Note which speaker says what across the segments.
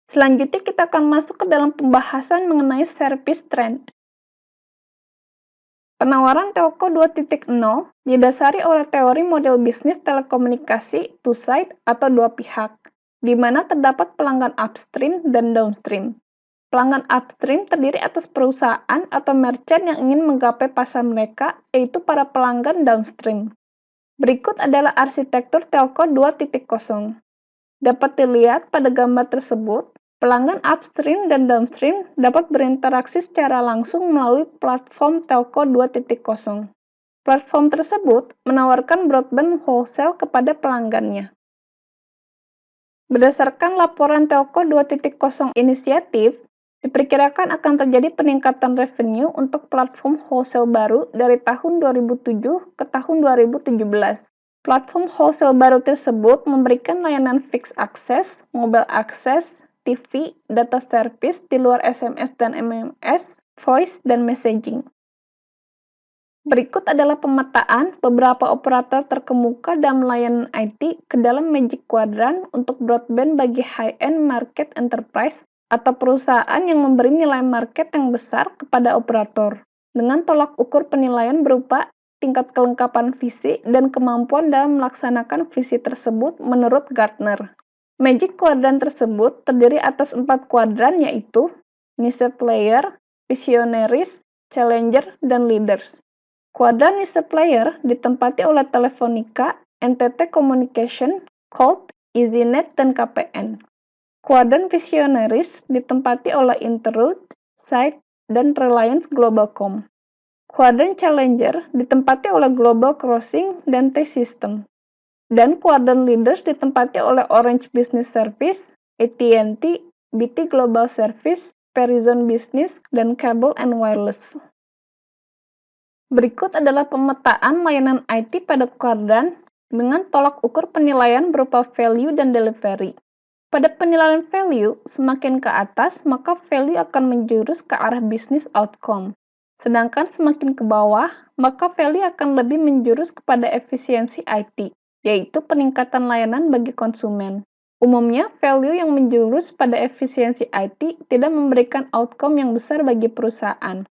Speaker 1: Selanjutnya kita akan masuk ke dalam pembahasan mengenai service trend. Penawaran Telco 2.0 didasari oleh teori model bisnis telekomunikasi two-side atau dua pihak, di mana terdapat pelanggan upstream dan downstream. Pelanggan upstream terdiri atas perusahaan atau merchant yang ingin menggapai pasar mereka, yaitu para pelanggan downstream. Berikut adalah arsitektur Telco 2.0. Dapat dilihat pada gambar tersebut, pelanggan upstream dan downstream dapat berinteraksi secara langsung melalui platform Telco 2.0. Platform tersebut menawarkan broadband wholesale kepada pelanggannya. Berdasarkan laporan Telco 2.0 inisiatif, diperkirakan akan terjadi peningkatan revenue untuk platform wholesale baru dari tahun 2007 ke tahun 2017. Platform wholesale baru tersebut memberikan layanan fixed access, mobile access, TV, data service di luar SMS dan MMS, voice, dan messaging. Berikut adalah pemetaan beberapa operator terkemuka dalam layanan IT ke dalam Magic Quadrant untuk broadband bagi high-end market enterprise atau perusahaan yang memberi nilai market yang besar kepada operator, dengan tolak ukur penilaian berupa tingkat kelengkapan visi dan kemampuan dalam melaksanakan visi tersebut menurut Gartner. Magic Quadrant tersebut terdiri atas 4 kuadran, yaitu Niche Player, Visionaries, Challenger, dan Leaders. Kuadran Niche Player ditempati oleh Telefonica, NTT Communication, Colt, EasyNet, dan KPN. Kuadran Visionaries ditempati oleh Interroute, Site, dan Reliance Globalcom. Kuadran Challenger ditempati oleh Global Crossing dan T-Systems. Dan kuadran Leaders ditempati oleh Orange Business Service, AT&T, BT Global Service, Verizon Business, dan Cable and Wireless. Berikut adalah pemetaan layanan IT pada kuadran dengan tolak ukur penilaian berupa value dan delivery. Pada penilaian value, semakin ke atas, maka value akan menjurus ke arah business outcome. Sedangkan semakin ke bawah, maka value akan lebih menjurus kepada efisiensi IT, yaitu peningkatan layanan bagi konsumen. Umumnya, value yang menjurus pada efisiensi IT tidak memberikan outcome yang besar bagi perusahaan.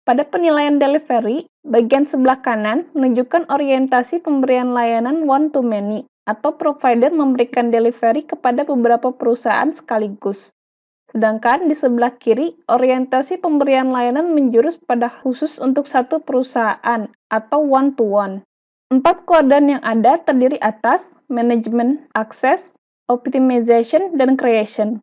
Speaker 1: Pada penilaian delivery, bagian sebelah kanan menunjukkan orientasi pemberian layanan one-to-many, atau provider memberikan delivery kepada beberapa perusahaan sekaligus. Sedangkan di sebelah kiri, orientasi pemberian layanan menjurus pada khusus untuk satu perusahaan, atau one-to-one. 4 kuadran yang ada terdiri atas Management, Access, Optimization, dan Creation.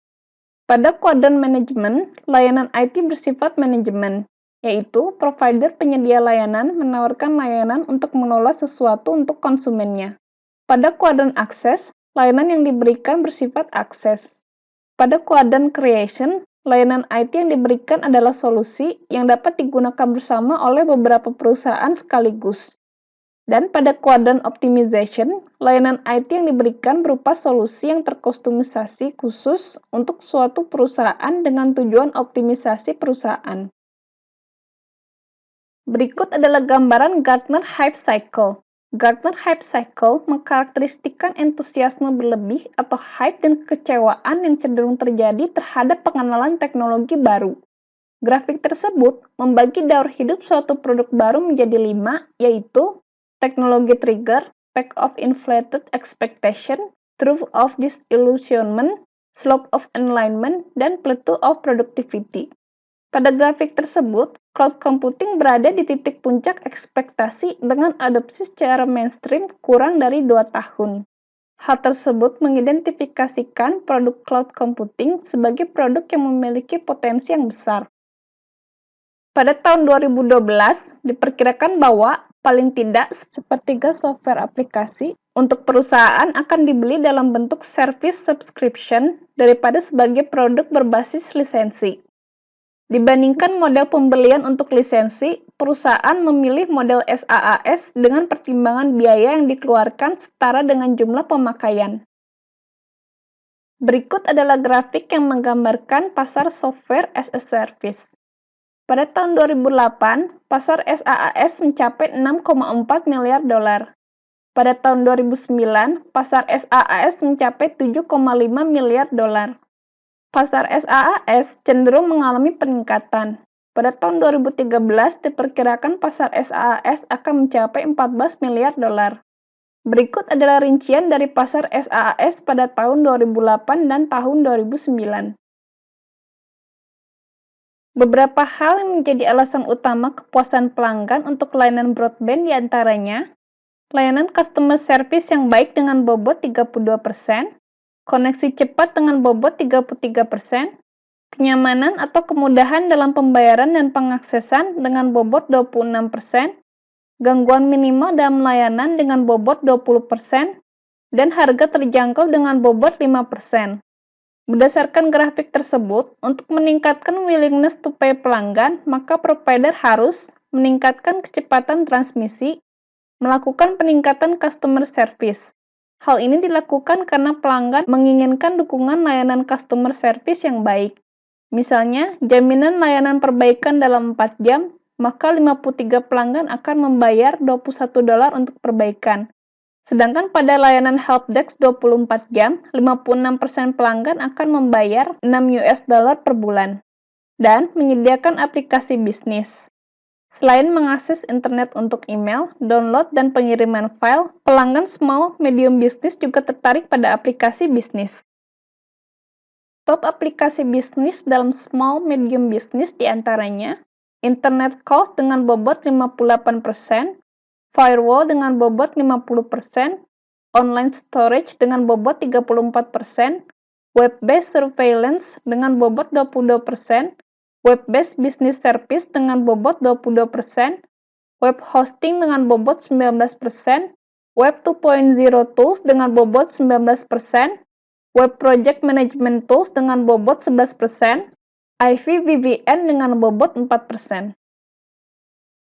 Speaker 1: Pada kuadran manajemen, layanan IT bersifat manajemen, yaitu provider penyedia layanan menawarkan layanan untuk mengelola sesuatu untuk konsumennya. Pada kuadran akses, layanan yang diberikan bersifat akses. Pada kuadran creation, layanan IT yang diberikan adalah solusi yang dapat digunakan bersama oleh beberapa perusahaan sekaligus. Dan pada kuadran optimization, layanan IT yang diberikan berupa solusi yang terkustomisasi khusus untuk suatu perusahaan dengan tujuan optimisasi perusahaan. Berikut adalah gambaran Gartner Hype Cycle. Gartner Hype Cycle mengkarakteristikkan entusiasme berlebih atau hype dan kekecewaan yang cenderung terjadi terhadap pengenalan teknologi baru. Grafik tersebut membagi daur hidup suatu produk baru menjadi 5, yaitu teknologi trigger, peak of inflated expectation, truth of disillusionment, slope of enlightenment, dan plateau of productivity. Pada grafik tersebut, cloud computing berada di titik puncak ekspektasi dengan adopsi secara mainstream kurang dari 2 tahun. Hal tersebut mengidentifikasikan produk cloud computing sebagai produk yang memiliki potensi yang besar. Pada tahun 2012, diperkirakan bahwa paling tidak sepertiga software aplikasi untuk perusahaan akan dibeli dalam bentuk service subscription daripada sebagai produk berbasis lisensi. Dibandingkan model pembelian untuk lisensi, perusahaan memilih model SaaS dengan pertimbangan biaya yang dikeluarkan setara dengan jumlah pemakaian. Berikut adalah grafik yang menggambarkan pasar software as a service. Pada tahun 2008, pasar SaaS mencapai 6,4 miliar dolar. Pada tahun 2009, pasar SaaS mencapai 7,5 miliar dolar. Pasar SaaS cenderung mengalami peningkatan. Pada tahun 2013, diperkirakan pasar SaaS akan mencapai 14 miliar dolar. Berikut adalah rincian dari pasar SaaS pada tahun 2008 dan tahun 2009. Beberapa hal yang menjadi alasan utama kepuasan pelanggan untuk layanan broadband diantaranya, layanan customer service yang baik dengan bobot 32%, koneksi cepat dengan bobot 33%, kenyamanan atau kemudahan dalam pembayaran dan pengaksesan dengan bobot 26%, gangguan minimal dalam layanan dengan bobot 20%, dan harga terjangkau dengan bobot 5%. Berdasarkan grafik tersebut, untuk meningkatkan willingness to pay pelanggan, maka provider harus meningkatkan kecepatan transmisi, melakukan peningkatan customer service. Hal ini dilakukan karena pelanggan menginginkan dukungan layanan customer service yang baik. Misalnya, jaminan layanan perbaikan dalam 4 jam, maka 53 pelanggan akan membayar $21 untuk perbaikan. Sedangkan pada layanan helpdesk 24 jam, 56% pelanggan akan membayar $6 per bulan. Dan menyediakan aplikasi bisnis. Selain mengakses internet untuk email, download, dan pengiriman file, pelanggan small medium business juga tertarik pada aplikasi bisnis. Top aplikasi bisnis dalam small medium business diantaranya internet calls dengan bobot 58%, firewall dengan bobot 50%, online storage dengan bobot 34%, web-based surveillance dengan bobot 22%, web-based business service dengan bobot 22%, web hosting dengan bobot 19%, web 2.0 tools dengan bobot 19%, web project management tools dengan bobot 11%, IPVPN dengan bobot 4%.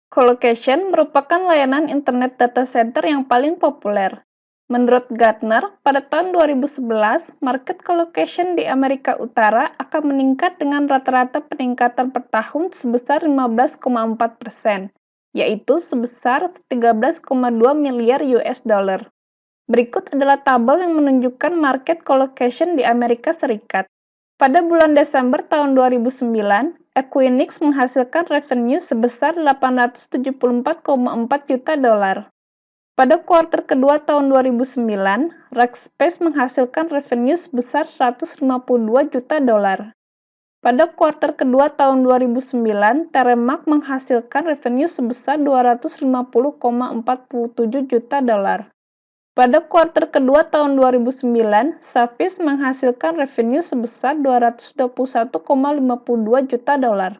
Speaker 1: Colocation merupakan layanan internet data center yang paling populer. Menurut Gartner, pada tahun 2011, market colocation di Amerika Utara akan meningkat dengan rata-rata peningkatan per tahun sebesar 15,4%, yaitu sebesar 13,2 miliar US dollar. Berikut adalah tabel yang menunjukkan market colocation di Amerika Serikat. Pada bulan Desember tahun 2009, Equinix menghasilkan revenue sebesar 874,4 juta dolar. Pada kuartal kedua tahun 2009, Rackspace menghasilkan revenue sebesar 152 juta dolar. Pada kuartal kedua tahun 2009, Teremak menghasilkan revenue sebesar 250,47 juta dolar. Pada kuartal kedua tahun 2009, Safis menghasilkan revenue sebesar 221,52 juta dolar.